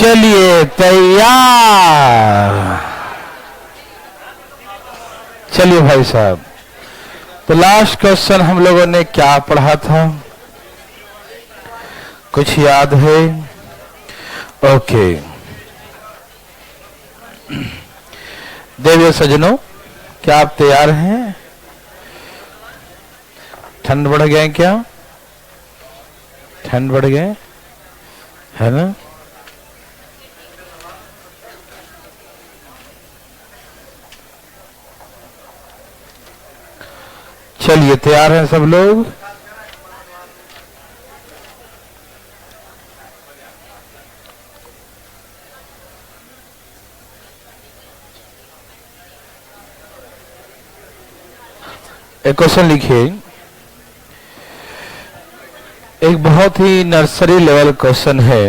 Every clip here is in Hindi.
चलिए तैयार। चलिए भाई साहब, तो लास्ट क्वेश्चन हम लोगों ने क्या पढ़ा था, कुछ याद है? ओके देवियों सज्जनों, क्या आप तैयार हैं? ठंड बढ़ गए क्या? ठंड बढ़ गए है ना? चलिए तैयार हैं सब लोग? एक क्वेश्चन लिखिए, एक बहुत ही नर्सरी लेवल क्वेश्चन है।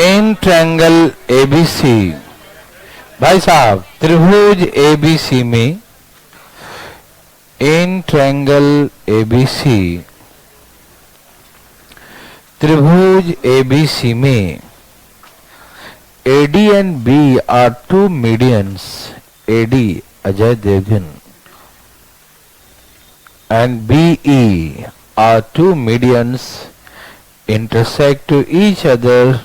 इन ट्रायंगल एबीसी, भाई साहब त्रिभुज एबीसी में, इन ट्रायंगल एबीसी, त्रिभुज एबीसी में AD and B are two medians, AD Ajay Devgan and BE are two medians intersect to each other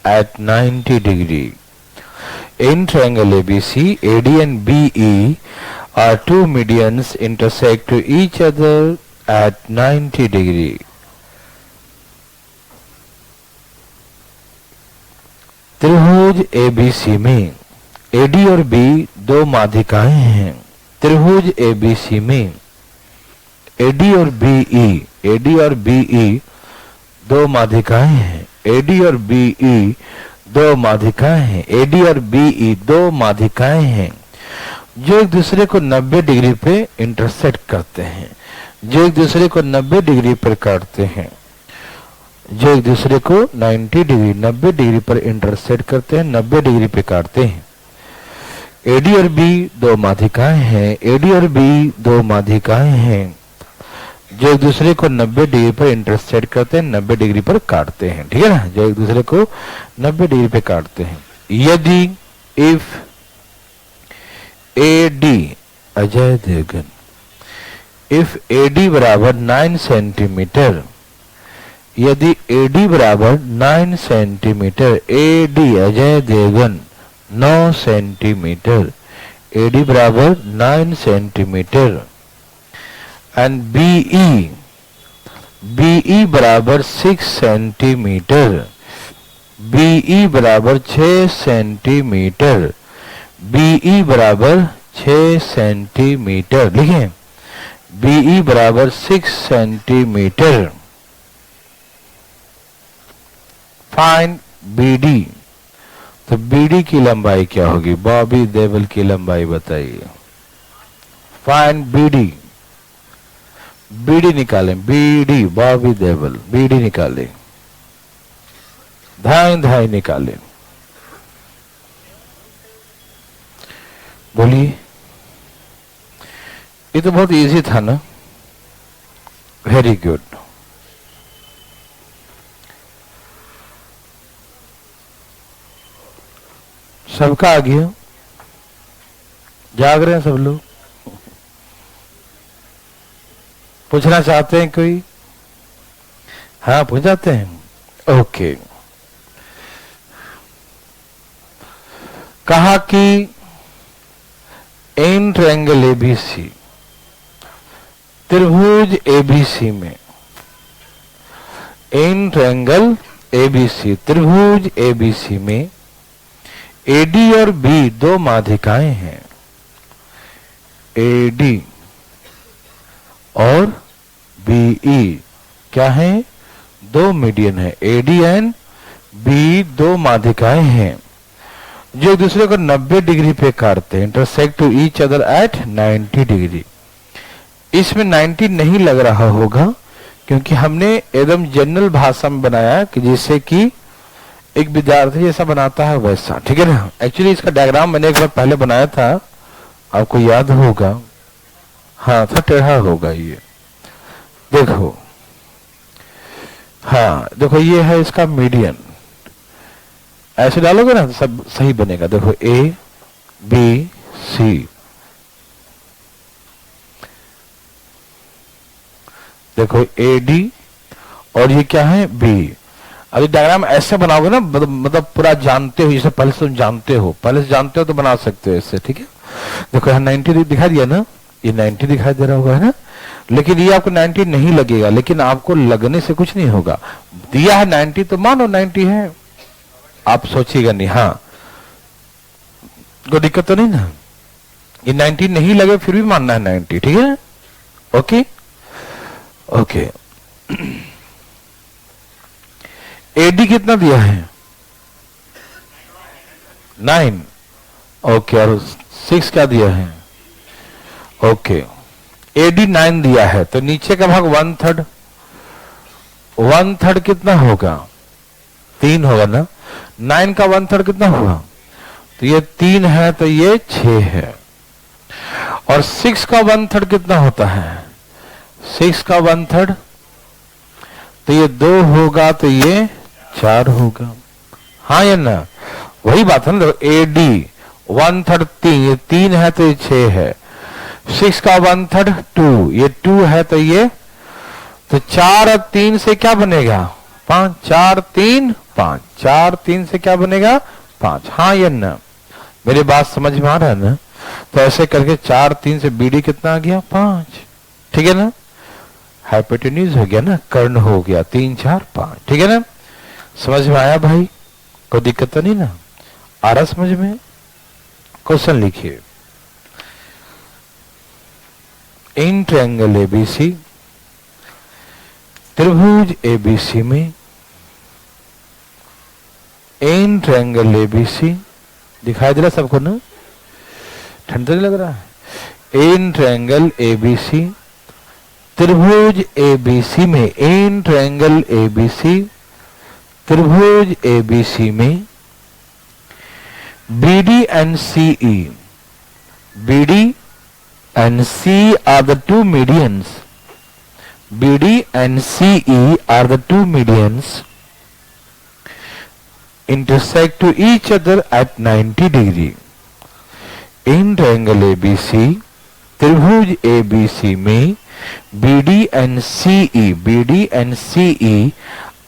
at 90 degree. In triangle ABC, AD and BE are two medians intersect to each other at 90 degree. त्रिभुज ABC में AD और B दो माध्यिकाएं हैं। त्रिभुज ABC में एडी और बीई, एडी और बीई दो माध्यिकाएं हैं। एडी और बीई दो माध्यिकाएं हैं। एडी और बीई दो माध्यिकाएं हैं जो एक दूसरे को 90 डिग्री पे इंटरसेक्ट करते हैं, जो एक दूसरे को 90 डिग्री पर काटते हैं, जो एक दूसरे को 90 डिग्री 90 डिग्री पर इंटरसेक्ट करते हैं, 90 डिग्री पे काटते हैं। एडी और बी दो माध्यिकाएं हैं। एडी और बी दो माध्यिकाएं हैं जो एक दूसरे को 90 डिग्री पर इंटरसेक्ट करते हैं, 90 डिग्री पर काटते हैं। ठीक है ना, जो एक दूसरे को 90 डिग्री पे काटते हैं। यदि if AD Ajay Devgan, if AD बराबर 9 सेंटीमीटर, यदि एडी बराबर 9 centimetre, AD Ajay Devgan 9 centimetre, AD बराबर 9 सेंटीमीटर एंड बीई, बीई बराबर 6 सेंटीमीटर, बीई बराबर 6 सेंटीमीटर, बीई बराबर 6 सेंटीमीटर, लिखें बीई बराबर 6 सेंटीमीटर। फाइंड बीडी, तो बीडी की लंबाई क्या होगी? बॉबी देवल की लंबाई बताइए। फाइंड बीडी, बीडी निकालें, बीडी बॉबी देवल, बीडी निकालें, धाई धाई निकालें, बोलिए। ये तो बहुत इजी था ना? Very good. सबका आ गया? जाग रहे हैं सब लोग? पूछना चाहते हैं कोई? हाँ पूछ जाते हैं। ओके, कहा कि इन ट्रायंगल एबीसी, त्रिभुज एबीसी में, इन ट्रायंगल एबीसी, त्रिभुज एबीसी में एडी और बी दो माध्यिकाएं हैं। एडी और बीई क्या है? दो मीडियन है। एडी एंड बी दो माध्यिकाएं हैं जो एक दूसरे को 90 डिग्री पे काटते हैं, intersect to each other at 90 degree. इसमें 90 नहीं लग रहा होगा क्योंकि हमने एकदम जनरल भाषा में बनाया कि जैसे कि एक विद्यार्थी जैसा बनाता है वैसा। ठीक है ना? एक्चुअली इसका डायग्राम मैंने एक बार पहले बनाया था, आपको याद होगा। हाँ था, टेढ़ा होगा ये, देखो। हाँ देखो, ये है इसका मीडियन। ऐसे डालोगे ना तो सब सही बनेगा। देखो ए बी सी, देखो ए डी और ये क्या है बी। अभी डायग्राम ऐसे बनाओगे ना, मतलब पूरा जानते हो, जैसे पहले से तुम जानते हो, पहले से जानते हो तो बना सकते हो इससे, ठीक है। देखो यहाँ 90 दिखाई दिया ना, ये 90 दिखाई दे रहा होगा, है ना। लेकिन ये आपको 90 नहीं लगेगा, लेकिन आपको लगने से कुछ नहीं होगा। दिया है 90 तो मानो 90 है, आप सोचिएगा नहीं। हाँ, कोई दिक्कत तो नहीं ना, ये 90 नहीं लगे फिर भी मानना है 90, ठीक है। Okay okay. एडी कितना दिया है 9, ओके। और 6 क्या दिया है, ओके। एडी 9 दिया है तो नीचे का भाग 1/3, 1/3 कितना होगा 3 होगा ना। 9 का 1/3 कितना हुआ, तो ये 3 है तो ये 6 है। और 6 का 1/3 कितना होता है, 6 का 1/3 तो ये 2 होगा तो ये 4 होगा। हाँ या ना, वही बात है ना। देखो ए डी 1/3 3, ये 3 है तो ये 6 है। 6 का 1/3 2, ये 2 है तो ये, तो 4 और 3 से क्या बनेगा 5, 4 3 5, 4 3 से क्या बनेगा 5। हाँ या ना, मेरी बात समझ में आ रहा है ना। तो ऐसे करके 4 3 से बीडी कितना आ गया 5, ठीक है ना। हाइपोटेन्यूज हो गया ना, कर्ण हो गया 3 4 5, ठीक है ना। समझ में आया भाई, कोई दिक्कत तो नहीं ना, आ रहा समझ में। क्वेश्चन लिखिए, इन ट्रायंगल एबीसी, त्रिभुज एबीसी में, इन ट्रायंगल एबीसी दिखाई दे रहा सबको ना, ठंड तो नहीं लग रहा है। इन ट्रायंगल एबीसी, त्रिभुज एबीसी में, इन ट्रायंगल एबीसी, त्रिभुज एबीसी में BD and CE, BD and C are the two medians, BD and CE are the two medians, intersect to each other at 90 degree. In triangle ABC, त्रिभुज ABC में BD and CE, BD and CE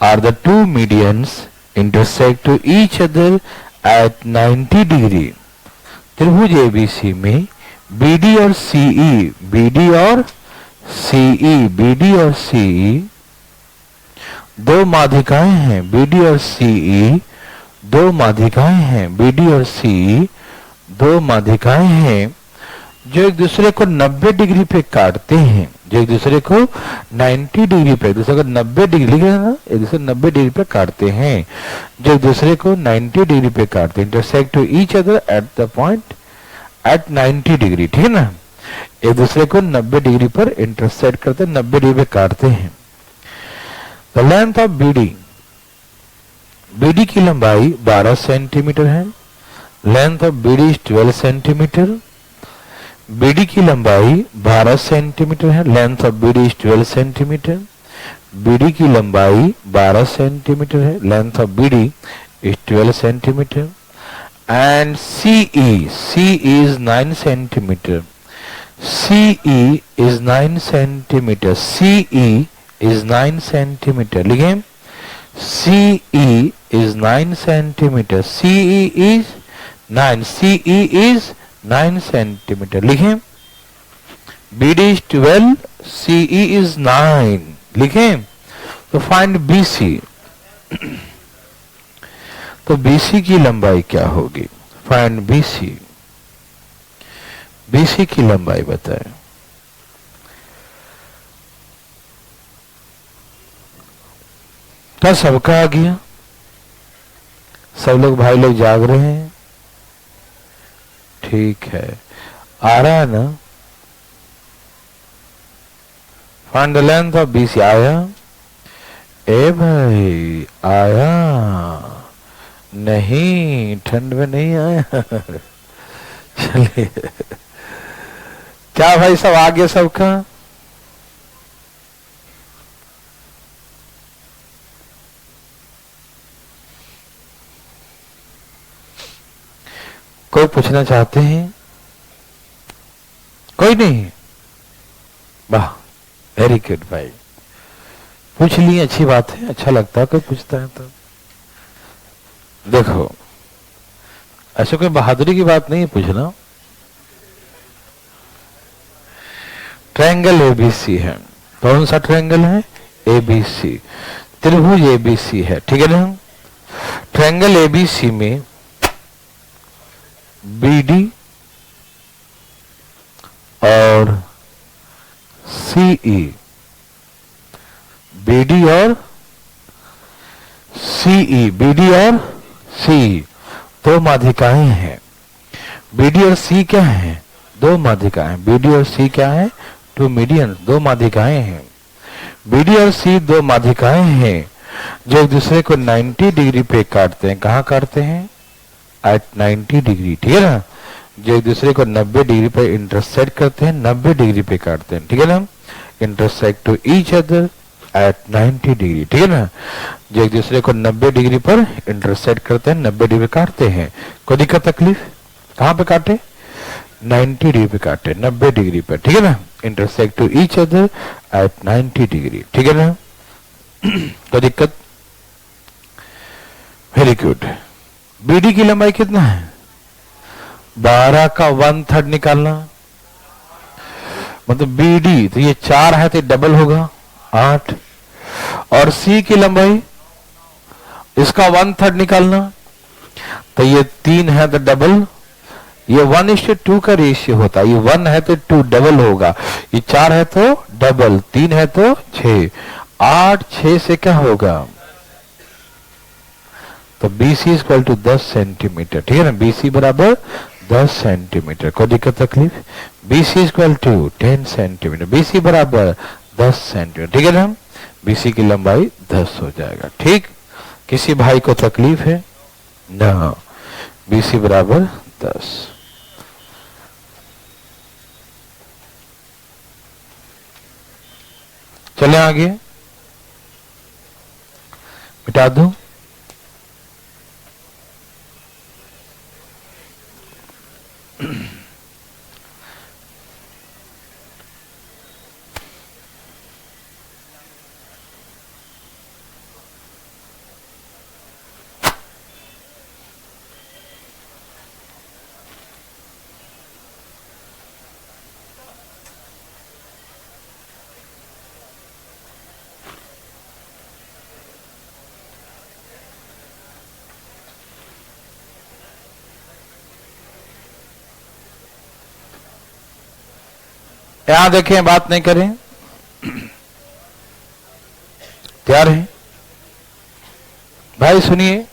are the two medians, intersect to each other at 90 degree. त्रिभुज एबीसी में बीडी और सीई, बीडी और सीई, बीडी और सीई दो माध्यिकाएं हैं, बीडी और सीई दो माध्यिकाएं हैं, बीडी और सीई दो माध्यिकाएं हैं जो एक दूसरे को 90 डिग्री पे काटते हैं, जो एक दूसरे को 90 डिग्री पे, एक दूसरे को 90 डिग्री लिख रहे हैं ना, एक दूसरे 90 डिग्री पे काटते हैं, जो एक दूसरे को 90 डिग्री पे काटते हैं। Intersect to each other at the point at 90 degree, ठीक है ना। एक दूसरे को 90 डिग्री पर इंटरसेक्ट करते हैं, 90 डिग्री पे काटते हैं। The length of BD, BD की लंबाई 12 सेंटीमीटर है। Length of BD is 12 centimetre. BD की लंबाई 12 सेंटीमीटर है। Length of BD is 12 centimetre. BD की लंबाई 12 सेंटीमीटर है। Length of BD is 12 centimetre. And CE, C is 9 centimetre. CE is 9 centimetre. CE is 9 centimetre. लिखें, CE is 9 centimetre. CE is 9, CE is 9 centimetre. लिखें, बीडी इज 12, सीई इज 9। लिखें, तो फाइंड बीसी। तो बीसी की लंबाई क्या होगी, फाइंड बीसी। बीसी की लंबाई बताएं। तो सबका आ गया, सब लोग भाई लोग जाग रहे हैं, ठीक है, आ रहा है ना। Find the length of BC. आया ए भाई, आया नहीं, ठंड में नहीं आया। चलिए, क्या भाई सब आ गया सबका। कोई पूछना चाहते हैं? कोई नहीं? वाह, वेरी गुड भाई, पूछ लिए, अच्छी बात है, अच्छा लगता है कोई पूछता है तो। देखो, ऐसे कोई बहादुरी की बात नहीं है पूछना। ट्रायंगल एबीसी है। कौन सा ट्रायंगल है? एबीसी, त्रिभुज एबीसी है, ठीक है ना। ट्रायंगल एबीसी में बीडी और सीई, बीडी और सीई, बीडी और सी दो माध्यिकाएं हैं। बीडी और सी क्या है? दो माध्यिकाएं। बीडी और सी क्या है? टू मीडियन, दो माध्यिकाएं हैं। बीडी और सी दो माध्यिकाएं हैं जो एक दूसरे को 90 डिग्री पे काटते हैं। कहां काटते हैं? एट 90 डिग्री, ठीक है ना। जो एक दूसरे को 90 डिग्री पे इंटरसेक्ट करते हैं, 90 डिग्री पे काटते हैं, ठीक है ना। Intersect to each other at 90 degree, ठीक है ना। जो एक दूसरे को 90 डिग्री पर इंटरसेक्ट करते हैं, 90 डिग्री काटते हैं। कोई दिक्कत तकलीफ? कहां पे काटे? 90 डिग्री पे काटे, 90 डिग्री पर, ठीक है ना। Intersect to each other at 90 degree, ठीक है ना। कोई दिक्कत? Very good. बीडी की लंबाई कितना है? 12 का 1/3 निकालना, मतलब बीडी तो ये 4 है तो डबल होगा 8। और सी की लंबाई, इसका 1/3 निकालना, तो ये 3 है तो डबल, ये 1:2 का रेशियो होता है। ये 1 है तो 2 डबल होगा, ये 4 है तो डबल, 3 है तो 6, 8 6 से क्या होगा? तो BC इक्वल टू 10 सेंटीमीटर, ठीक है ना। BC बराबर 10 सेंटीमीटर। कोई दिक्कत तकलीफ? BC equal to 10 centimetre, BC बराबर 10 सेंटीमीटर, ठीक है ना। BC की लंबाई 10 हो जाएगा, ठीक। किसी भाई को तकलीफ है ना? BC बराबर 10। चले आगे, मिटा दो। यहां देखें, बात नहीं करें, तैयार है भाई? सुनिए,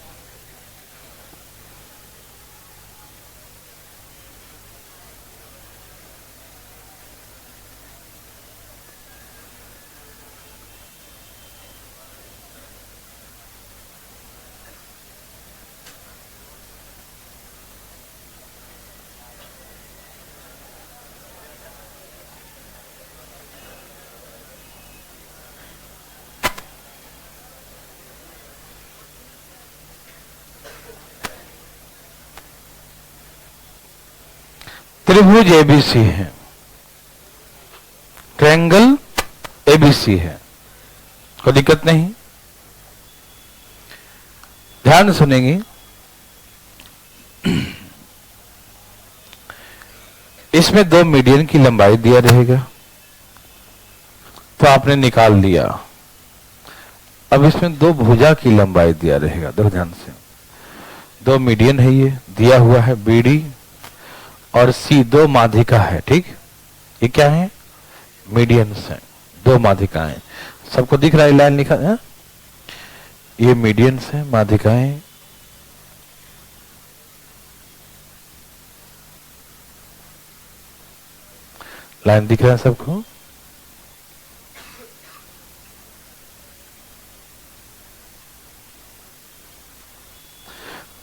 त्रिभुज एबीसी है, ट्रायंगल एबीसी है, कोई दिक्कत नहीं। ध्यान सुनेंगे, इसमें 2 मीडियन की लंबाई दिया रहेगा, तो आपने निकाल लिया। अब इसमें 2 भुजा की लंबाई दिया रहेगा, देखो ध्यान से। 2 मीडियन है, ये दिया हुआ है बीडी और सी, 2 माध्यिका है, ठीक। ये क्या है? मीडियंस है, 2 माध्यिकाएं। सबको दिख रहा है लाइन लिखा है? ये मीडियंस है, माध्यिकाएं। लाइन दिख रहा है सबको?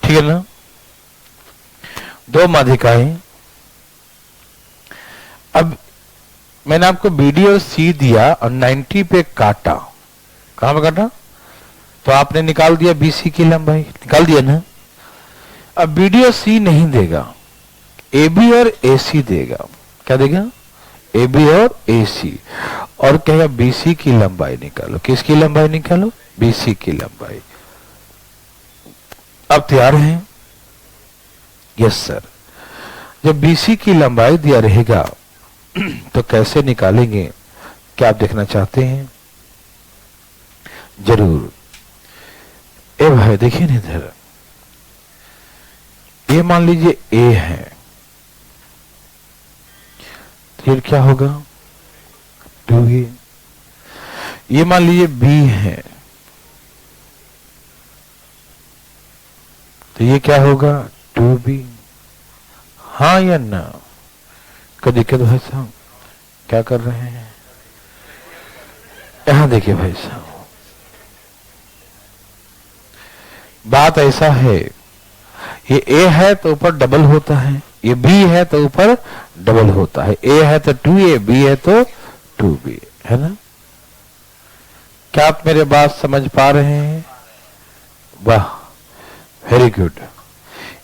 ठीक है ना। 2 माध्यिकाएं। अब मैंने आपको बीडी और सी दिया और 90 पे काटा। कहां पे काटा? तो आपने निकाल दिया बीसी की लंबाई, निकाल दिया ना। अब बीडी और सी नहीं देगा, ए बी और ए सी देगा। क्या देगा? ए बी और ए सी, और कहेगा बी सी की लंबाई निकालो। किसकी लंबाई निकालो? बी सी की लंबाई। अब तैयार हैं? Yes sir. जब बी सी की लंबाई दिया रहेगा तो कैसे निकालेंगे? क्या आप देखना चाहते हैं? जरूर। ए भाई देखिए ना इधर, ये मान लीजिए ए है, फिर क्या होगा? 2a। ये मान लीजिए बी है, तो ये क्या होगा? 2b। हाँ या ना? क्या दिक्कत भाई साहब? क्या कर रहे हैं? यहां देखिए भाई साहब, बात ऐसा है, ये ए है तो ऊपर डबल होता है, ये बी है तो ऊपर डबल होता है। ए है तो 2a, बी है तो 2b, है ना? क्या आप मेरे बात समझ पा रहे हैं? वाह, वेरी गुड।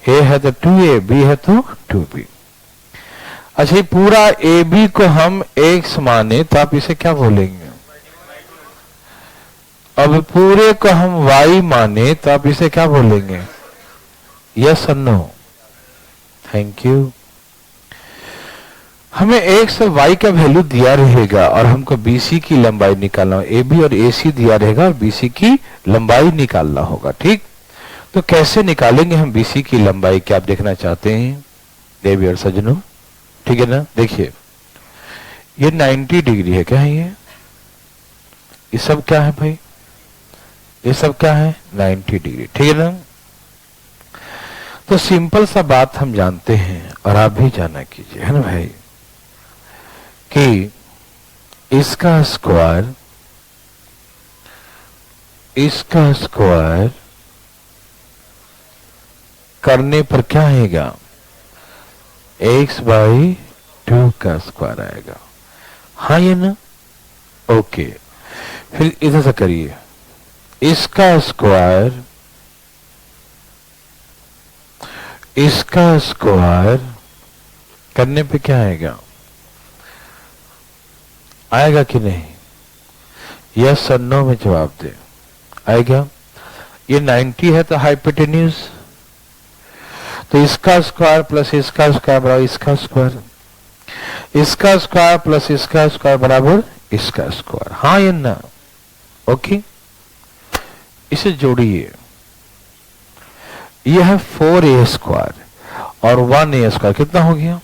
ए है तो 2a, बी है तो 2b। अच्छा, ये पूरा ए बी को हम x माने तो आप इसे क्या बोलेंगे? अब पूरे को हम y माने तो आप इसे क्या बोलेंगे? यस और नो? Thank you. हमें x और y का वैल्यू दिया रहेगा और हमको BC की लंबाई निकालना, AB और AC दिया रहेगा और BC की लंबाई निकालना होगा। ठीक, तो कैसे निकालेंगे हम BC की लंबाई? क्या आप देखना चाहते हैं देवी और सज्जनों? ठीक है ना? देखिए, ये 90 डिग्री है। क्या है ये सब क्या है भाई? ये सब क्या है? 90 डिग्री। ठीक है ना? तो सिंपल सा बात हम जानते हैं और आप भी जाना कीजिए, है ना भाई, कि इसका स्क्वायर करने पर क्या आएगा? x/2 का स्क्वायर आएगा। हाँ ये ना? ओके, फिर इधर से करिए, इसका स्क्वायर करने पे क्या आएगा? आएगा कि नहीं? यस और नो में जवाब दे। आएगा? ये 90 है तो हाइपोटेन्यूज, तो इसका स्क्वायर प्लस इसका स्क्वायर बराबर इसका स्क्वायर, इसका स्क्वायर प्लस इसका स्क्वायर बराबर इसका स्क्वायर। हाँ या ना? ओके, इसे जोड़िए। यह है 4a स्क्वायर और 1a स्क्वायर, कितना हो गया?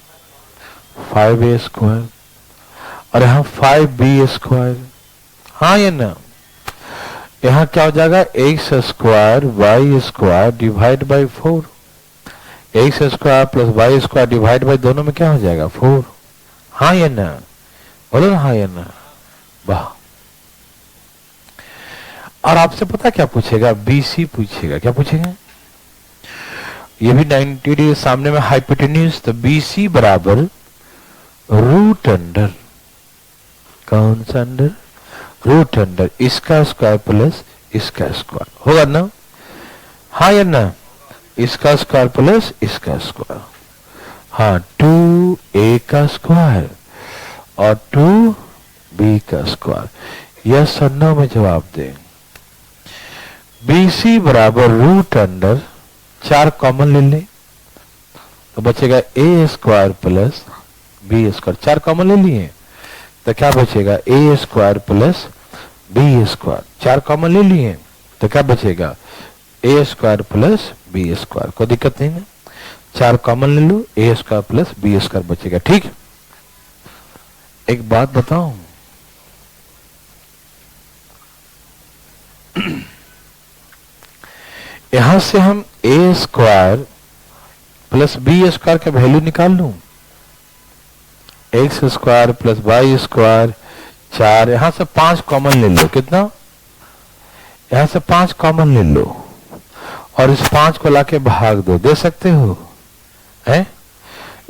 5a स्क्वायर, और यहां 5b स्क्वायर। हाँ या ना? यहां क्या हो जाएगा? x square y square divide by 4, x square plus y square divide by दोनों में क्या हो जाएगा? 4। हाँ या ना? बोलो ना हाँ या ना? वाह। और आपसे पता क्या पूछेगा? BC पूछेगा। क्या पूछेगा? ये भी 90 डिग्री सामने में हाइपोटेन्यूज, तो BC बराबर रूट अंडर, कौन सा अंडर? रूट अंडर इसका स्क्वायर प्लस इसका स्क्वायर होगा ना? हाँ या ना? इसका स्क्वायर प्लस इसका स्क्वायर। हाँ, 2a का स्क्वायर और 2b का स्क्वायर। यस और नो में जवाब दें। BC बराबर रूट अंडर, 4 कॉमन ले ले तो बचेगा a square plus b square. 4 common ले लिए तो क्या बचेगा? a square plus b square. 4 common ले लिए तो क्या बचेगा? a square plus b square. कोई दिक्कत नहीं है, 4 कॉमन ले लो, a square plus b square बचेगा। ठीक, एक बात बताऊं, यहां से हम a square plus b square का वैल्यू निकाल लूं, x square plus y square 4, यहां से 5 कॉमन ले लो। कितना? यहां से 5 कॉमन ले लो और इस 5 को लाके भाग दो। दे सकते हो? हैं?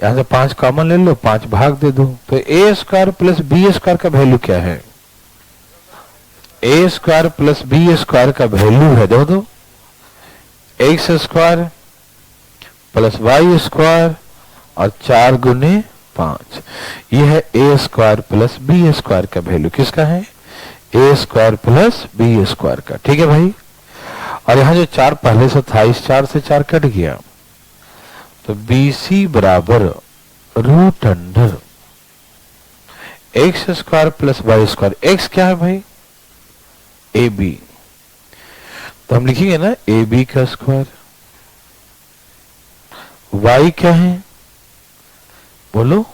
यहां से 5 कॉमन ले लो, 5 भाग दे दो, तो a square plus b square का वैल्यू क्या है? a square plus b square का वैल्यू है, दो x square plus y square और 4 गुने 5, ये है ए स्क्वायर प्लस बी स्क्वायर का वैल्यू। किसका है? ए स्क्वायर प्लस बी स्क्वायर का। ठीक है भाई। और यहां जो 4 पहले से था, इस 4 से 4 कट गया, तो बी सी बराबर root under x square plus y square. X क्या है भाई? A B. तो हम लिखेंगे ना ए बी का स्क्वायर। वाई क्या है? बोलो।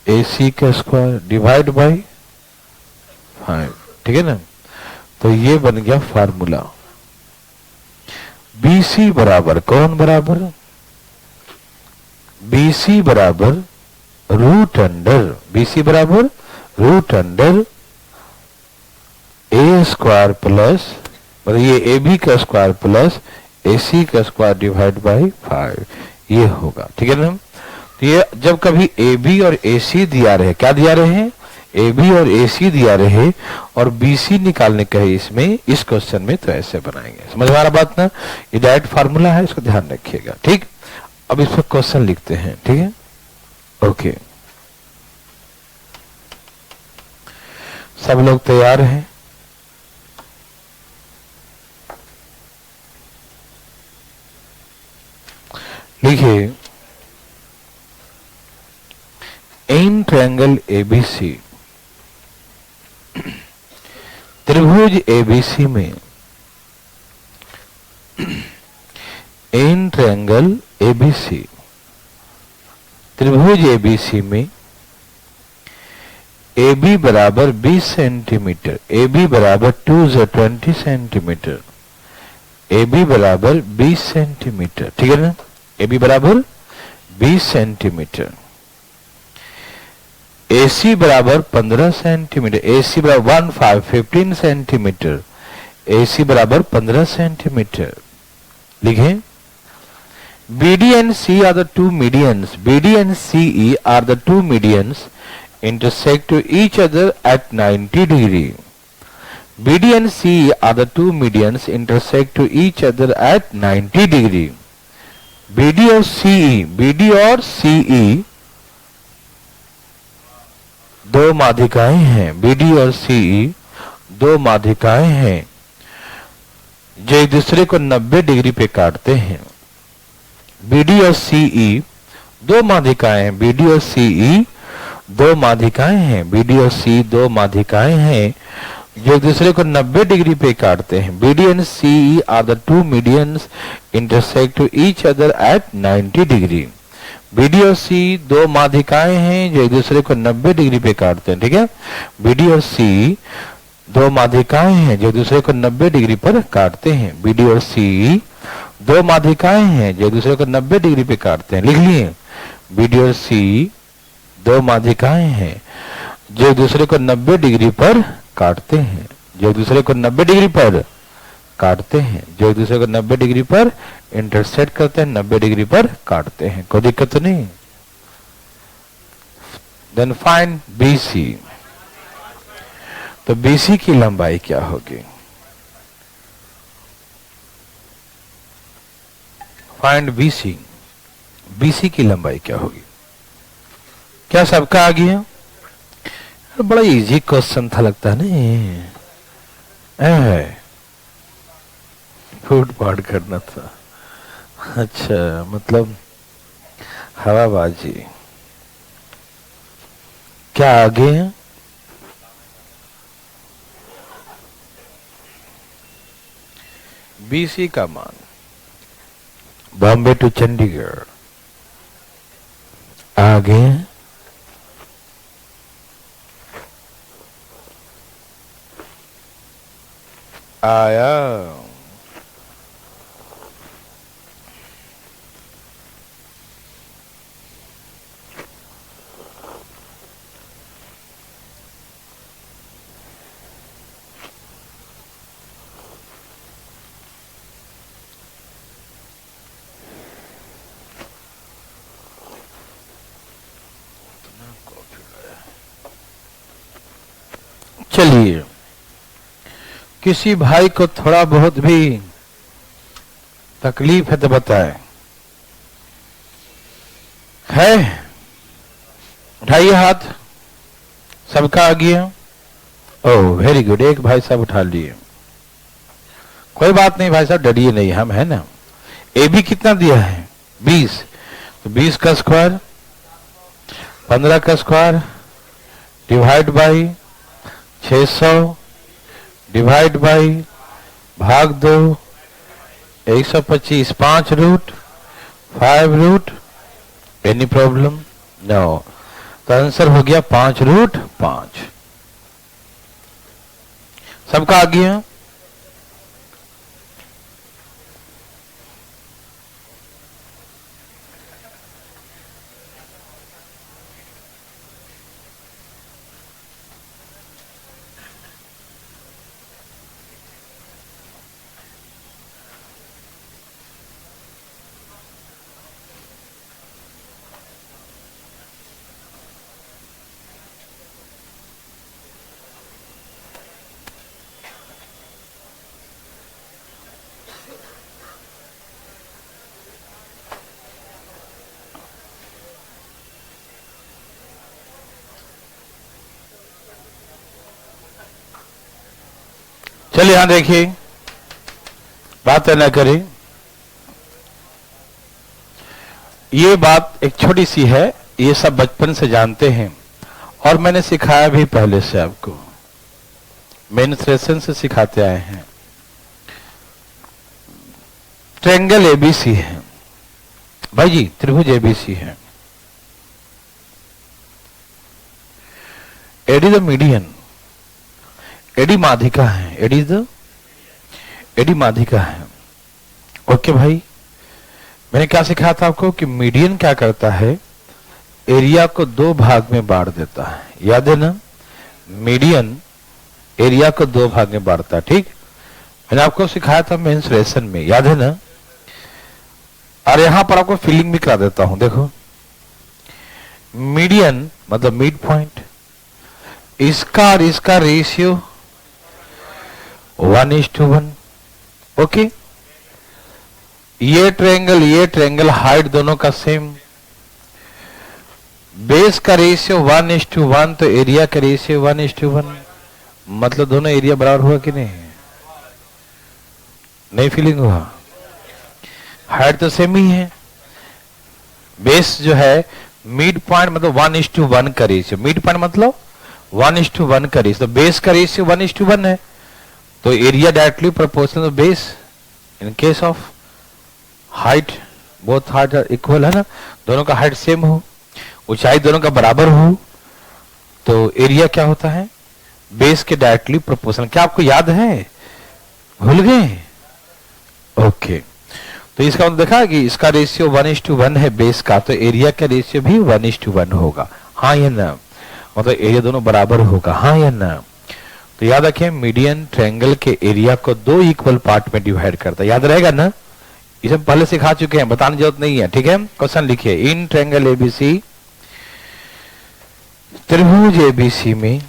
ए सी का स्क्वायर डिवाइड बाई 5। ठीक है ना। तो ये बन गया फार्मूला। बी सी बराबर कौन बराबर? बी सी बराबर रूट अंडर, बी सी बराबर रूट अंडर ए स्क्वायर प्लस, मतलब ये ए बी का स्क्वायर प्लस ए सी का स्क्वायर डिवाइड बाई 5, ये होगा। ठीक है ना। तो ये जब कभी ए बी और ए सी दिया रहे, क्या दिया रहे हैं? ए बी और ए सी दिया रहे और बी सी निकालने का है इसमें, इस क्वेश्चन में, तो ऐसे बनाएंगे। समझ में आ रहा बात ना? ये डायरेक्ट फार्मूला है, इसको ध्यान रखिएगा। ठीक। अब इस पर क्वेश्चन लिखते हैं। ठीक है। ओके, सब लोग तैयार हैं? लिखिए, इन ट्रायंगल एबीसी, त्रिभुज एबीसी में, इन ट्रायंगल एबीसी, त्रिभुज एबीसी में ए बी बराबर 20 सेंटीमीटर, ए बी बराबर 20 सेंटीमीटर, ए बी बराबर 20 सेंटीमीटर। ठीक है ना। ए बी बराबर 20 सेंटीमीटर, ए सी बराबर 15 सेंटीमीटर, ए सी बराबर 15 सेंटीमीटर, ए सी बराबर 15 सेंटीमीटर। लिखें, BD and C are the two medians. BD and CE are the two medians intersect to each other at 90 degree. BD and CE are the two medians intersect to each other at 90 degree. BD और CE, BD और CE दो माध्यिकाएं हैं। BD और CE दो माध्यिकाएं हैं जो एक दूसरे को 90 डिग्री पे काटते हैं। BD और CE दो माध्यिकाएं हैं। BD और CE दो माध्यिकाएं हैं। BD और CE दो माध्यिकाएं हैं जो एक दूसरे को 90 डिग्री पे काटते हैं। BD and CE are the two medians intersect to each other at 90 degree. BD और CE दो माध्यिकाएं हैं जो एक दूसरे को 90 डिग्री पे काटते हैं। ठीक है। BD और CE दो माध्यिकाएं हैं जो एक दूसरे को 90 डिग्री पर काटते हैं। BD और CE दो माध्यिकाएं हैं जो एक दूसरे को 90 डिग्री पे काटते हैं। लिख लिए, BD और CE दो माध्यिकाएं हैं जो एक दूसरे को 90 डिग्री पर काटते हैं, जो एक दूसरे को 90 डिग्री पर काटते हैं, जो एक दूसरे को 90 डिग्री पर इंटरसेक्ट करते हैं, 90 डिग्री पर काटते हैं। कोई दिक्कत तो नहीं। Then find BC। तो BC की लंबाई क्या होगी? Find BC। BC की लंबाई क्या होगी? क्या सबका आ गया? बड़ा इजी क्वेश्चन था लगता है ना। फूट पाट करना था। अच्छा, मतलब हवाबाजी। क्या आगे है? BC का मान बॉम्बे टू चंडीगढ़ आगे आया। चलिए, किसी भाई को थोड़ा बहुत भी तकलीफ है तो बताए। है? उठाइए हाथ, सबका आ गया? ओह वेरी गुड, एक भाई साहब उठा लिए। कोई बात नहीं भाई साहब, डरिए नहीं, हम है ना। ए बी कितना दिया है? 20। तो 20 का स्क्वायर 15 का square divide by 600 divide by भाग 2 125 5 root 5 root. Any problem? No. तो आंसर हो गया 5 रूट 5। सबका आ गया? चलिए यहां देखिए, बात न करें। ये बात एक छोटी सी है, ये सब बचपन से जानते हैं और मैंने सिखाया भी पहले से आपको, मेंस्ट्रुएशन से सिखाते आए हैं। ट्रायंगल एबीसी है भाई जी, त्रिभुज एबीसी है। एडी द मीडियन, एडी माध्यिका है, एडी माध्यिका है। ओके भाई, मैंने क्या सिखाया था आपको कि मीडियन क्या करता है, एरिया को 2 भाग में बांट देता है। याद है ना, मीडियन एरिया को 2 भाग में बांटता है। ठीक, मैंने आपको सिखाया था मेंस्ट्रुएशन में, याद है ना। और यहां पर आपको फीलिंग भी करा देता हूं। देखो, मीडियन मतलब मिड पॉइंट, इसका और इसका रेशियो 1:1। ओके, ये ट्रायंगल हाइट दोनों का सेम, बेस का रेशियो 1:1, तो एरिया का रेशियो 1:1। मतलब दोनों एरिया बराबर हुआ कि नहीं? नहीं फीलिंग हुआ? हाइट तो सेम ही है। बेस जो है मिड पॉइंट मतलब 1:1 का रेशियो, मिड पॉइंट मतलब 1:1 का रेशियो, तो बेस का रेशियो 1:1 है, तो area directly proportional to base. In case of height, both height are equal, है ना, दोनों का हाइट सेम हो, ऊंचाई दोनों का बराबर हो, तो एरिया क्या होता है? बेस के डायरेक्टली प्रोपोर्शनल। क्या आपको याद है? भूल गए? ओके, तो इसका मतलब देखा कि इसका रेशियो 1:1 है बेस का, तो एरिया का रेशियो भी 1:1 होगा। हाँ या ना? मतलब एरिया दोनों बराबर होगा, हाँ या ना? तो याद रखें, मीडियन ट्रायंगल के एरिया को 2 इक्वल पार्ट में डिवाइड करता है। याद रहेगा ना, इसे पहले सिखा चुके हैं, बताने की जरूरत नहीं है। ठीक है, क्वेश्चन लिखिए, इन ट्रायंगल एबीसी, त्रिभुज एबीसी में,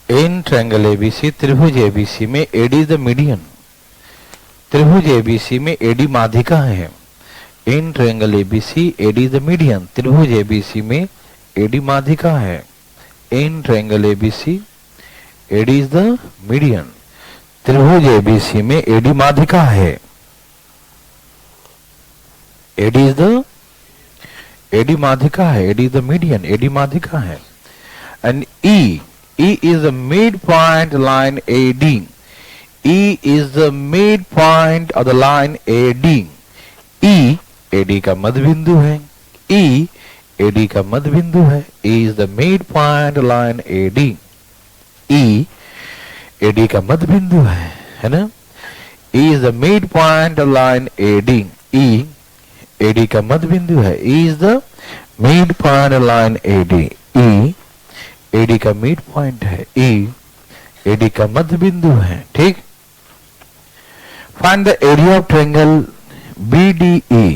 इन ट्रायंगल एबीसी, त्रिभुज एबीसी में एडी इज द मीडियन। त्रिभुज एबीसी में एडी माध्यिका है। In triangle ABC AD is the median, त्रिभुज एबीसी में एडी माध्यिका है। In triangle ABC AD is the median, त्रिभुज एबीसी में एडी माध्यिका है। एडी इज द, एडी माध्यिका है, AD is the median, AD माध्यिका है। And E, E is the midpoint line AD. E is the midpoint of the line AD. E AD का मध्य बिंदु है। E AD का मध्य बिंदु है। E is the midpoint line AD. E AD का मध्य बिंदु है ना? E is the midpoint line AD. E AD का मध्य बिंदु है। E is the midpoint line AD. E AD का मिड पॉइंट है। ई एडी का मध्य बिंदु है। ठीक, find the area of triangle BDE.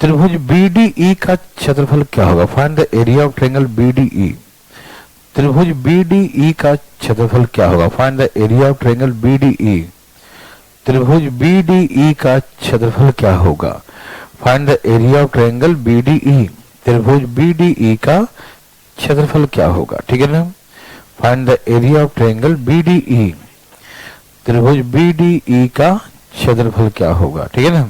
त्रिभुज बीडीई का क्षेत्रफल क्या होगा? Find the area of triangle BDE. त्रिभुज बीडीई का क्षेत्रफल क्या होगा? Find the area of triangle BDE. त्रिभुज BDE का क्षेत्रफल क्या होगा? Find the area of triangle BDE। त्रिभुज BDE का क्षेत्रफल क्या होगा? ठीक है ना। Find the area of triangle BDE। त्रिभुज BDE का क्षेत्रफल क्या होगा? ठीक है ना।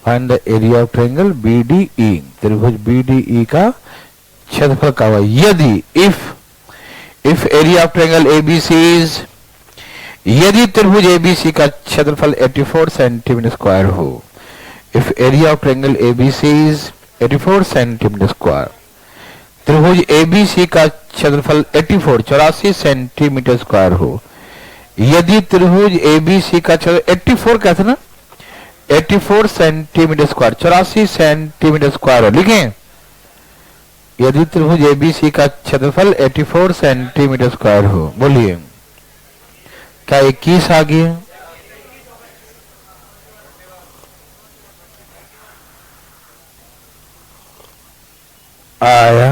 Find the area of triangle BDE। त्रिभुज BDE का क्षेत्रफल क्या होगा? यदि if area of triangle ABC is, यदि त्रिभुज ABC का क्षेत्रफल 84 सेंटीमीटर स्क्वायर हो, if area of triangle ABC is 84 centimetre square, त्रिभुज ABC का क्षेत्रफल 84 सेंटीमीटर स्क्वायर हो, यदि त्रिभुज ABC का क्षेत्र 84 कहते ना, 84 सेंटीमीटर स्क्वायर, 84 सेंटीमीटर स्क्वायर हो, लिखें यदि त्रिभुज ABC का क्षेत्रफल 84 सेंटीमीटर स्क्वायर हो, बोलिए क्या 21 आ गया? आया।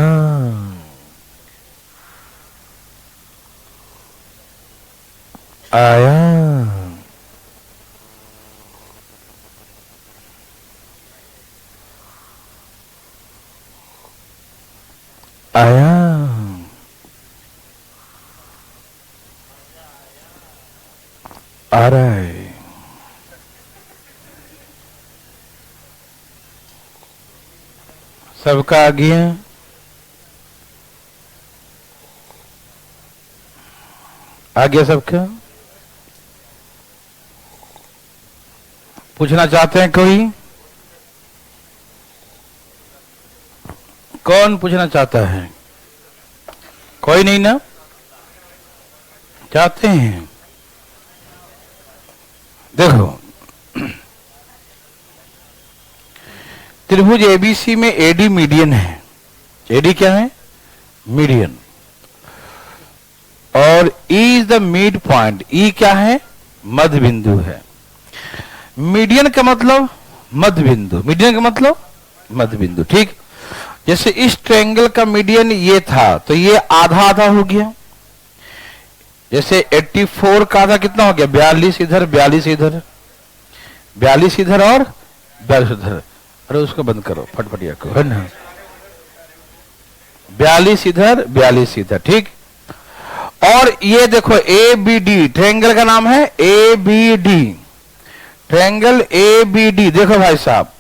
आया। आया। आ रहा है। सबका आ गया? आ गया सबका? पूछना चाहते हैं कोई? कौन पूछना चाहता है? कोई नहीं ना? चाहते हैं? देखो, त्रिभुज ABC में AD मीडियन है। AD क्या है? मीडियन। और E is the mid point. E क्या है? मध्य बिंदु है। मीडियन का मतलब मध्य बिंदु। मीडियन का मतलब मध्य बिंदु। ठीक, जैसे इस ट्रायंगल का मीडियन ये था, तो ये आधा आधा हो गया। जैसे 84 का आधा कितना हो गया? 42 इधर, 42 इधर, 42 इधर और 42 इधर। अरे उसको बंद करो, फटफटिया को, है ना। 42 इधर, 42 इधर। ठीक, और ये देखो ABD, ट्रायंगल का नाम है ABD, ट्रायंगल ABD। देखो भाई साहब,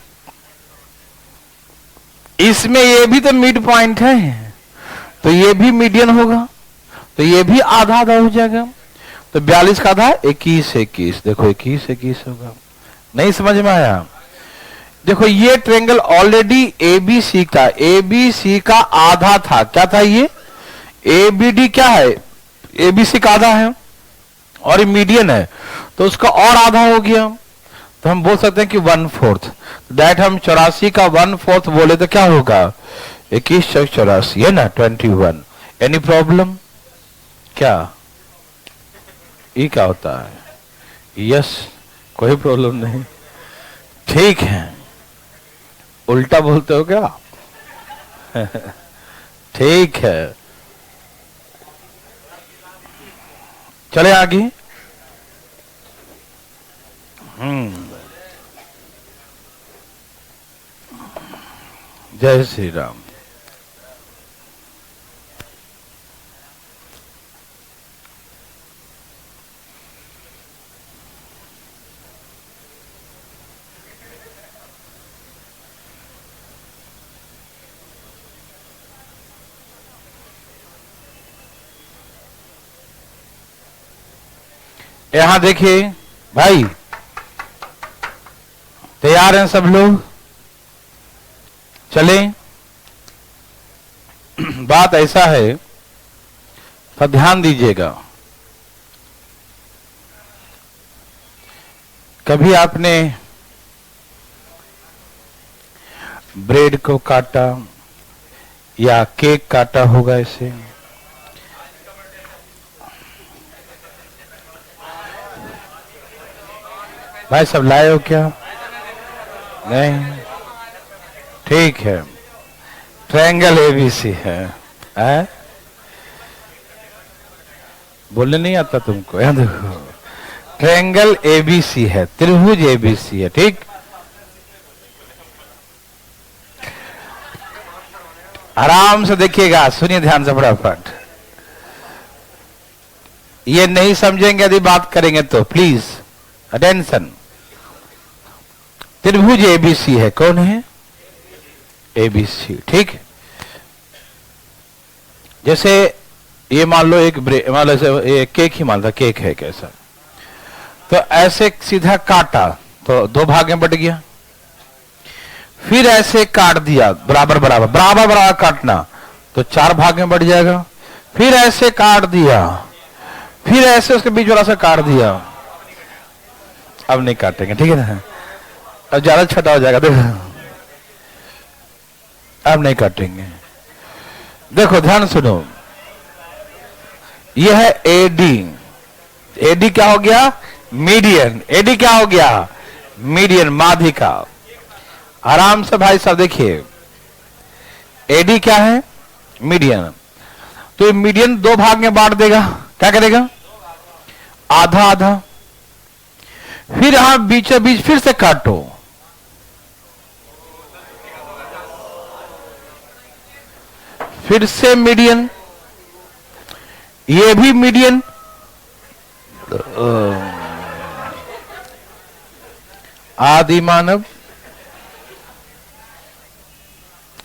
इसमें ये भी तो मिड पॉइंट है, तो ये भी मीडियन होगा, तो ये भी आधा आधा हो जाएगा। तो 42 का आधा 21 21। देखो 21 21 होगा। नहीं समझ में आया? देखो ये ट्रायंगल ऑलरेडी ABC का आधा था। क्या था ये? ABD क्या है? ABC का आधा है और ये मीडियन है, तो उसका और आधा हो गया। तो हम बोल सकते हैं कि 1/4 दैट। हम 84 का 1/4 बोले तो क्या होगा? 21 × 84 है ना, 21। Any problem? क्या ये क्या होता है? यस, कोई प्रॉब्लम नहीं। ठीक है, उल्टा बोलते हो क्या? ठीक है, चले आगे। जय श्री राम। यहां देखिए भाई, तैयार हैं सब लोग? चले। बात ऐसा है, तो ध्यान दीजिएगा। कभी आपने ब्रेड को काटा या केक काटा होगा ऐसे? भाई सब लाए हो क्या? नहीं, ठीक है। ट्रायंगल ABC है? बोलने नहीं आता तुमको? यहाँ देखो, ट्रायंगल एबीसी है, त्रिभुज एबीसी है, ठीक। आराम से देखिएगा, सुनिए ध्यान से फटाफट। ये नहीं समझेंगे यदि बात करेंगे तो प्लीज अटेंशन। त्रिभुज एबीसी है, कौन है? एबीसी, ठीक। जैसे ये मान लो मान लो ये केक ही मान लो, केक है कैसा, तो ऐसे सीधा काटा तो दो भाग में बट गया, फिर ऐसे काट दिया बराबर बराबर बराबर बराबर काटना तो चार भाग में बढ़ जाएगा, फिर ऐसे काट दिया, फिर ऐसे उसके बीच वाला से काट दिया। अब नहीं काटेंगे, ठीक है ना, अब ज्यादा छोटा हो जाएगा, देखो अब नहीं काटेंगे। देखो ध्यान सुनो, यह है एडी, एडी क्या हो गया? मीडियन। एडी क्या हो गया? मीडियन, माध्यिका। आराम से भाई साहब देखिए, एडी क्या है? मीडियन। तो ये मीडियन दो भाग में बांट देगा, क्या करेगा? आधा आधा। फिर यहां बीचों बीच फिर से काटो, फिर से मीडियन, ये भी मीडियन, आदि मानव।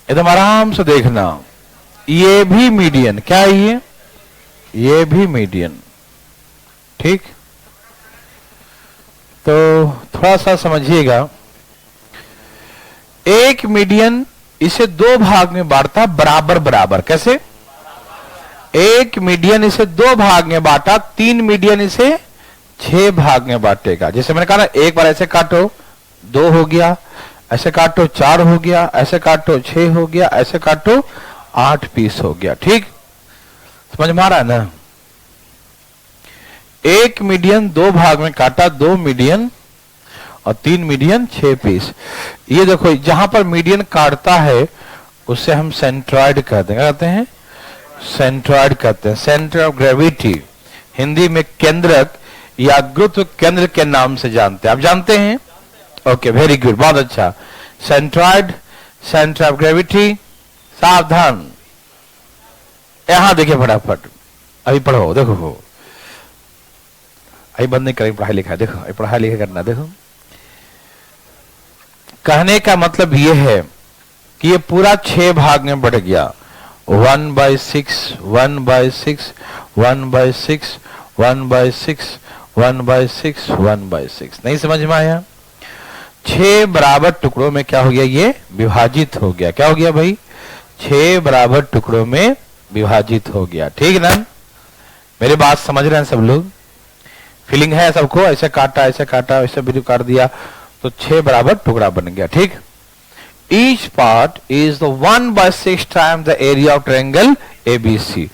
एकदम आराम से देखना, ये भी मीडियन, क्या है ये भी मीडियन, ठीक। तो थोड़ा सा समझिएगा, एक मीडियन इसे दो भाग में बांटता बराबर बराबर। कैसे? एक मीडियन इसे दो भाग में बांटा, तीन मीडियन इसे 6 भाग में बांटेगा। जैसे मैंने कहा ना, एक बार ऐसे काटो 2 हो गया, ऐसे काटो 4 हो गया, ऐसे काटो 6 हो गया, ऐसे काटो 8 पीस हो गया, ठीक। समझ में आ रहा है ना? एक मीडियन दो भाग में काटा, 2 मीडियन और 3 मीडियन 6 पीस। ये देखो, जहां पर मीडियन काटता है उसे हम सेंट्रॉइड कहते हैं। क्या कहते हैं? सेंट्रॉइड कहते हैं। सेंटर ऑफ ग्रेविटी, हिंदी में केंद्रक या गुरुत्व केंद्र के नाम से जानते हैं। आप जानते हैं? ओके, वेरी गुड, बहुत अच्छा। Centroid, centre of gravity. सावधान, यहां देखिए फटाफट, अभी पढ़ो, देखो अभी बंद नहीं करेंगे पढ़ाई लिखाई, देखो अभी पढ़ाई लिखाई करना। देखो, कहने का मतलब यह है कि ये पूरा 6 भाग में बढ़ गया, 1/6, 1/6, 1/6, 1/6, 1/6, 1/6। नहीं समझ में आया? 6 बराबर टुकड़ों में क्या हो गया? ये विभाजित हो गया। क्या हो गया भाई? 6 बराबर टुकड़ों में विभाजित हो गया, ठीक ना? मेरी बात समझ रहे हैं सब लोग? फीलिंग है सबको? ऐसे काटा, ऐसे काटा, ऐसे भी काट दिया तो 6 बराबर टुकड़ा बन गया, ठीक। Each part is the 1/6 time the area of triangle ABC.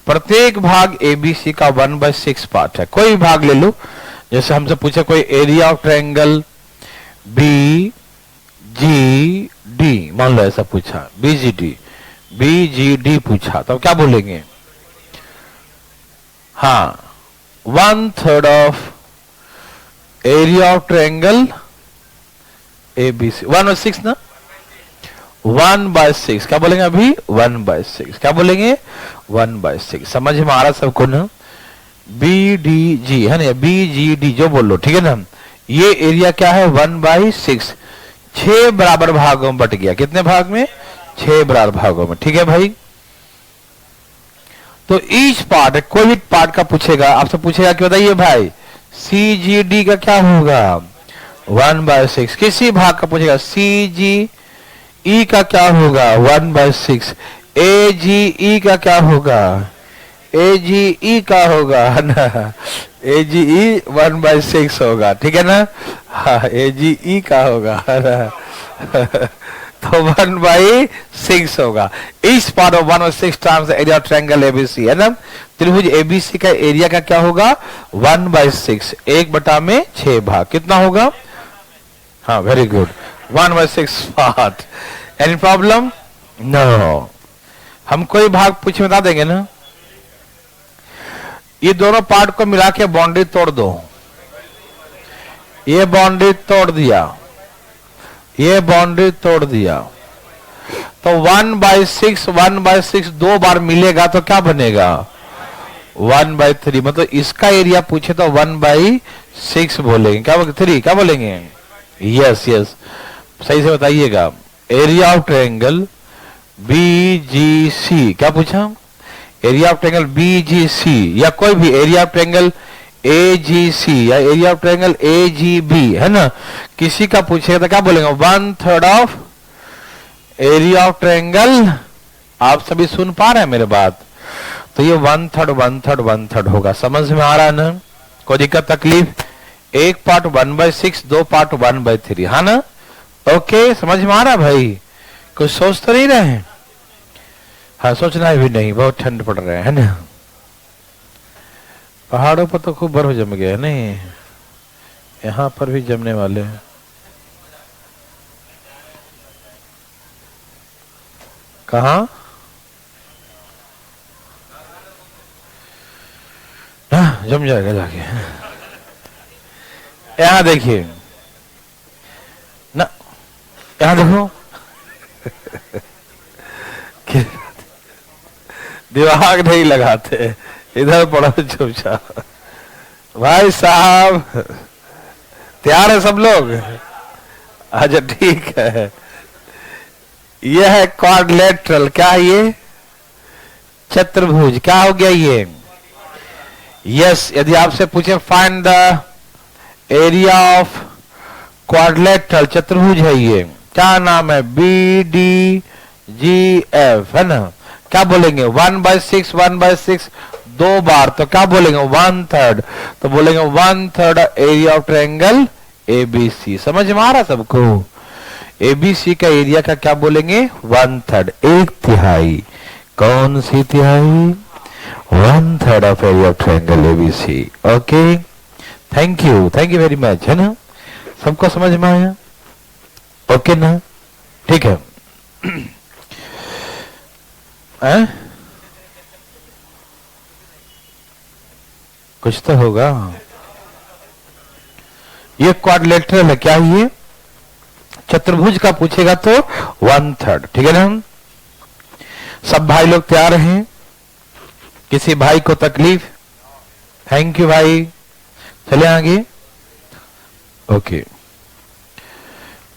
प्रत्येक भाग एबीसी का 1/6 पार्ट है। कोई भाग ले लो, जैसे हमसे पूछे कोई area of triangle B G D, मान लो ऐसा पूछा, बीजीडी पूछा, तो क्या बोलेंगे? हाँ, 1/3 of area of triangle ABC, 1/6 ना, 1/6 क्या बोलेंगे अभी? 1/6 क्या बोलेंगे? 1/6। समझ में आ रहा सबको ना? बीडीजी है ना, बीजीडी जो बोल लो, ठीक है ना? ये एरिया क्या है? 1/6, 6 बराबर भागों में बट गया। कितने भाग में? 6 बराबर भागों में, ठीक है भाई। तो ईच पार्ट, कोई भी पार्ट का पूछेगा, आपसे पूछेगा कि बताइए भाई सीजीडी का क्या होगा? 1/6। किसी भाग का पूछेगा सीजीई का क्या होगा? 1/6। एजीई का क्या होगा? एजीई का होगा ना, एजीई 1/6 होगा, ठीक है ना? हाँ, एजीई का होगा तो 1/6 होगा। इस part of 1/6 times area of triangle ABC, है ना? त्रिभुज एबीसी का एरिया का क्या होगा? 1/6, 1/6 भाग। कितना होगा? हाँ, very good, 1/6 part. Any problem? No. हम कोई भाग पूछे बता देंगे ना? ये दोनों पार्ट को मिला के बाउंड्री तोड़ दो, ये बाउंड्री तोड़ दिया, ये बाउंड्री तोड़ दिया, तो 1/6 1/6 दो बार मिलेगा तो क्या बनेगा 1/3। मतलब इसका एरिया पूछे तो 1/6 बोलेंगे, क्या 3 क्या बोलेंगे? यस यस, सही से बताइएगा। एरिया ऑफ ट्रायंगल BGC, क्या पूछा? एरिया ऑफ ट्रायंगल BGC या कोई भी एरिया ऑफ ट्रायंगल AGC या एरिया ऑफ ट्रायंगल AGB, है ना, किसी का पूछेगा तो क्या बोलेंगे 1/3 ऑफ एरिया ऑफ ट्रायंगल। आप सभी सुन पा रहे हैं मेरे बात? तो ये 1/3 1/3 1/3 होगा। समझ में आ रहा है ना? कोई दिक्कत तकलीफ? एक पार्ट 1/6, दो पार्ट 1/3, है ना? ओके, समझ में आ रहा भाई? कुछ सोच तो नहीं रहे? हाँ, सोचना भी नहीं, बहुत ठंड पड़ रहा है ना? पहाड़ों पर तो खूब बर्फ जम गया है नहीं, यहाँ पर भी जमने वाले हैं। कहाँ? जम जाएगा जाके। यहाँ देखिए ना, यहाँ देखो दिमाग नहीं लगाते, इधर पड़ो चुपचाप। भाई साहब तैयार है सब लोग? अच्छा ठीक है। यह है क्वाड्रिलेटरल, क्या है ये? चतुर्भुज। क्या हो गया ये? यस, यदि आपसे पूछे find the area of quadrilateral, चतुर्भुज है ये, क्या नाम है? BDGF, है ना? क्या बोलेंगे 1/6 1/6 दो बार तो क्या बोलेंगे 1/3, तो बोलेंगे 1/3 एरिया ऑफ ट्रायंगल ABC। समझ में आ रहा सबको? ABC का एरिया का क्या बोलेंगे 1/3, एक तिहाई। कौन सी तिहाई? 1/3 of area of triangle ABC। Okay, thank you very much, है ना? सबको समझ में आया? ओके ना? ठीक है। कुछ तो होगा। ये क्वाड्रिलेटरल है, क्या ये? चतुर्भुज का पूछेगा तो 1/3, ठीक है ना? सब भाई लोग तैयार हैं? किसी भाई को तकलीफ? थैंक यू भाई। चले आगे। ओके,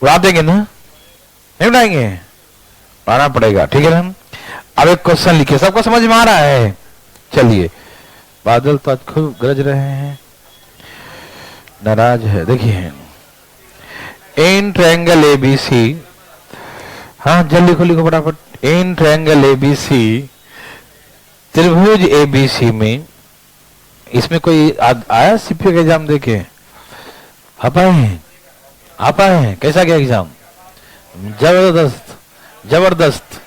उड़ा देंगे ना? नहीं उड़ाएंगे? उड़ाना पड़ेगा, ठीक है ना? अब एक क्वेश्चन लिखिए, सबको समझ में आ रहा है? चलिए, बादल तो आज खूब गरज रहे हैं, नाराज है। देखिए, इन ट्रायंगल ABC, हाँ जल्दी लिखो, लिखो फटाफट। इन ट्रायंगल ABC, त्रिभुज ABC में, इसमें कोई आया CPO का एग्जाम देके? आप आए हैं? कैसा गया एग्जाम? जबरदस्त जबरदस्त।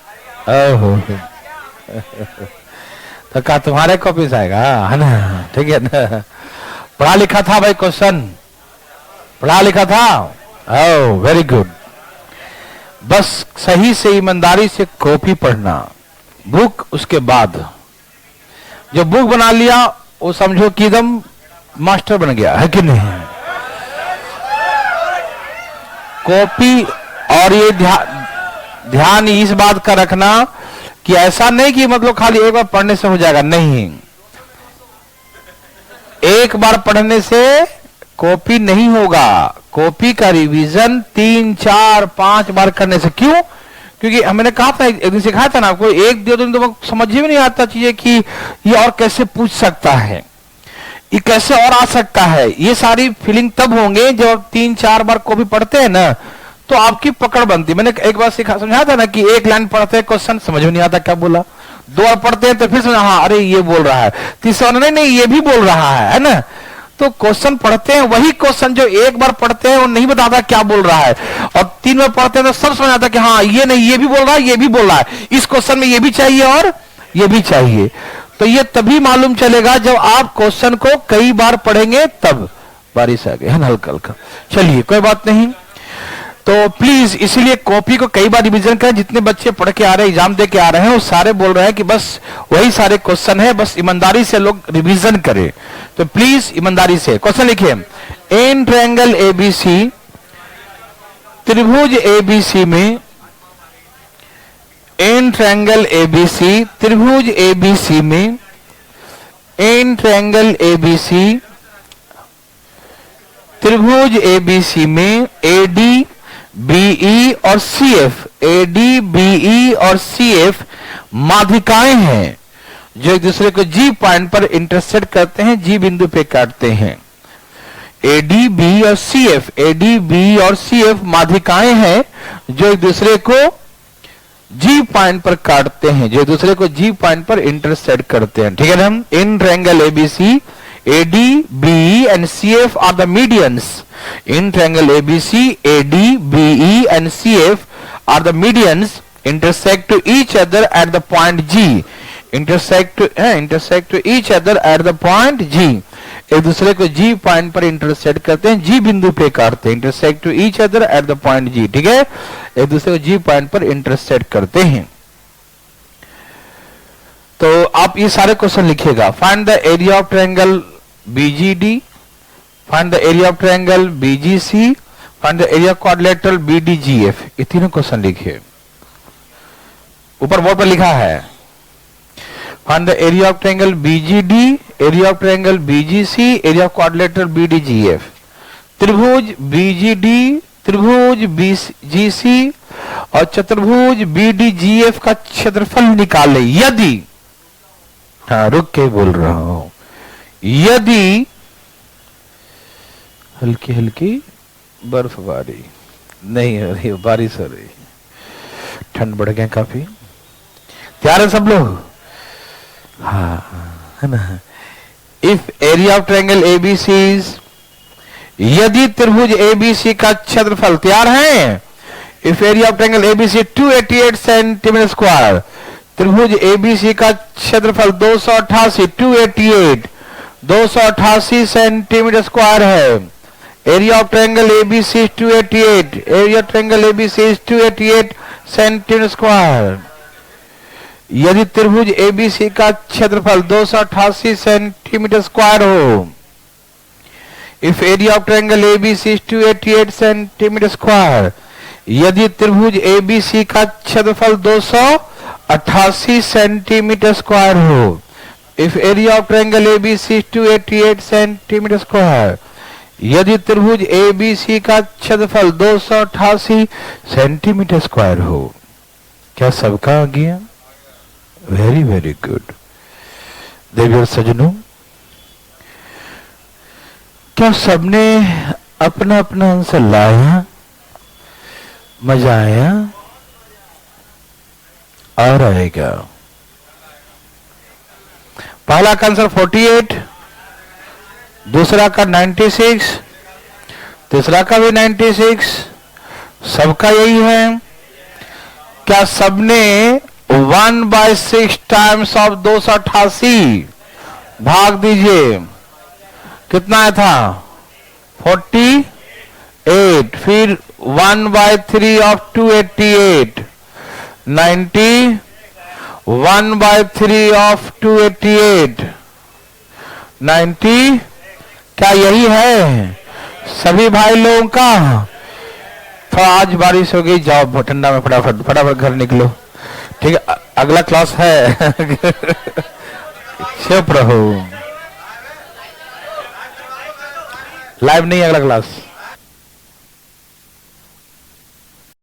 ओहो तो क्या तुम्हारे कॉपी से आएगा, है ना? ठीक है ना? पढ़ा लिखा था भाई क्वेश्चन? पढ़ा लिखा था? Oh very good. बस सही से ईमानदारी से कॉपी पढ़ना, बुक उसके बाद। जो बुक बना लिया वो समझो कि एकदम मास्टर बन गया, है कि नहीं? कॉपी, और ये ध्यान इस बात का रखना कि ऐसा नहीं कि मतलब खाली एक बार पढ़ने से हो जाएगा, नहीं। एक बार पढ़ने से कॉपी नहीं होगा। कॉपी का रिवीजन 3 4 5 बार करने से। क्यों? क्योंकि हमने कहा था, एक दिन सिखाया था ना आपको, एक दो दिन तो समझ ही नहीं आता चीजें कि ये और कैसे पूछ सकता है, ये कैसे और आ सकता है। ये सारी फीलिंग तब होंगे जब 3 4 बार कॉपी पढ़ते हैं ना, तो आपकी पकड़ बनती। मैंने एक बार समझाया था ना कि एक लाइन पढ़ते हैं क्वेश्चन समझ में नहीं आता क्या बोला, 2 बार पढ़ते हैं तो फिर समझ, हाँ अरे ये बोल रहा है, तीसरा नहीं ये भी बोल रहा है ना? तो क्वेश्चन पढ़ते हैं, वही क्वेश्चन जो एक बार पढ़ते हैं वो नहीं बताता क्या बोल रहा है, और 3 बार पढ़ते हैं तो सब समझ आता कि हाँ ये नहीं, ये भी बोल रहा है, ये भी बोल रहा है, इस क्वेश्चन में ये भी चाहिए और ये भी चाहिए। तो ये तभी मालूम चलेगा जब आप क्वेश्चन को कई बार पढ़ेंगे, तब। बारिश आ गई है ना, हल्का हल्का। चलिए कोई बात नहीं। तो प्लीज इसीलिए कॉपी को कई बार रिवीजन करें। जितने बच्चे पढ़ के आ रहे हैं, एग्जाम दे के आ रहे हैं, वो सारे बोल रहे हैं कि बस वही सारे क्वेश्चन है, बस ईमानदारी से लोग रिवीजन करें। तो प्लीज ईमानदारी से क्वेश्चन लिखिए। इन ट्रायंगल एबीसी, त्रिभुज एबीसी में, इन ट्रायंगल एबीसी, त्रिभुज एबीसी में, इन ट्रायंगल एबीसी, त्रिभुज एबीसी में एडी, बीई और सीएफ, एडी, बीई और सीएफ माध्यिकाएं हैं जो एक दूसरे को जी पॉइंट पर इंटरसेक्ट करते हैं, जी बिंदु पे काटते हैं। एडी, बी और सीएफ, एडी, बी और सीएफ माध्यिकाएं हैं जो एक दूसरे को जी पॉइंट पर काटते हैं, जो एक दूसरे को जी पॉइंट पर इंटरसेक्ट करते हैं। ठीक है ना? इन triangle ABC, AD, BE and CF are the medians. In triangle ABC, AD, BE and CF are the medians intersect to each other at the point G. Intersect to each other at the point G. एक दूसरे को G पॉइंट पर इंटरसेक्ट करते हैं, G बिंदु पे काटते हैं। Intersect to each other at the point G. ठीक है? एक दूसरे को G पॉइंट पर इंटरसेक्ट करते हैं। तो आप ये सारे क्वेश्चन लिखिएगा। Find the area of triangle BGD, find the area of triangle BGC, find the area quadrilateral BDGF। ये तीनों क्वेश्चन लिखिए, ऊपर बोर्ड पर लिखा है। find the area of triangle BGD, area of triangle BGC, area of quadrilateral BDGF। त्रिभुज BGD, त्रिभुज BGC और चतुर्भुज BDGF का क्षेत्रफल निकाले यदि, हाँ रुक के बोल रहा हूं, यदि हल्की हल्की बर्फबारी नहीं हो रही, बारिश हो रही, ठंड बढ़ गया काफी। तैयार है सब लोग? हाँ है ना। If area of triangle ABC, यदि त्रिभुज एबीसी का क्षेत्रफल, तैयार है? If area of triangle ABC 288 centimetre square, त्रिभुज एबीसी का क्षेत्रफल 288 सेंटीमीटर स्क्वायर है। Area of triangle ABC is 288, area of triangle ABC is 288 centimetre square. यदि त्रिभुज एबीसी का क्षेत्रफल 288 सेंटीमीटर स्क्वायर हो, if area of triangle ABC is 288 centimetre square, यदि त्रिभुज एबीसी का क्षेत्रफल 288 सेंटीमीटर स्क्वायर हो, if area of triangle ABC is 288 centimetre square, यदि त्रिभुज ABC का क्षेत्रफल 288 सेंटीमीटर स्क्वायर हो। क्या सबका आ गया? Very very good. देवियों सज्जनों, क्या सबने अपना अपना आंसर लाया? मजा आया? और आएगा? पहला का आंसर 48, दूसरा का 96, तीसरा का भी 96, सबका यही है। क्या सबने 1/6 टाइम्स ऑफ 288 भाग दीजिए, कितना था? 48, फिर 1/3 ऑफ 288 90, 1/3 ऑफ 288 90। क्या यही है सभी भाई लोगों का? तो आज बारिश हो गई, जाओ ठंडा में फटाफट फटाफट घर निकलो। ठीक है, अगला क्लास है। चुप रहो, लाइव नहीं अगला क्लास।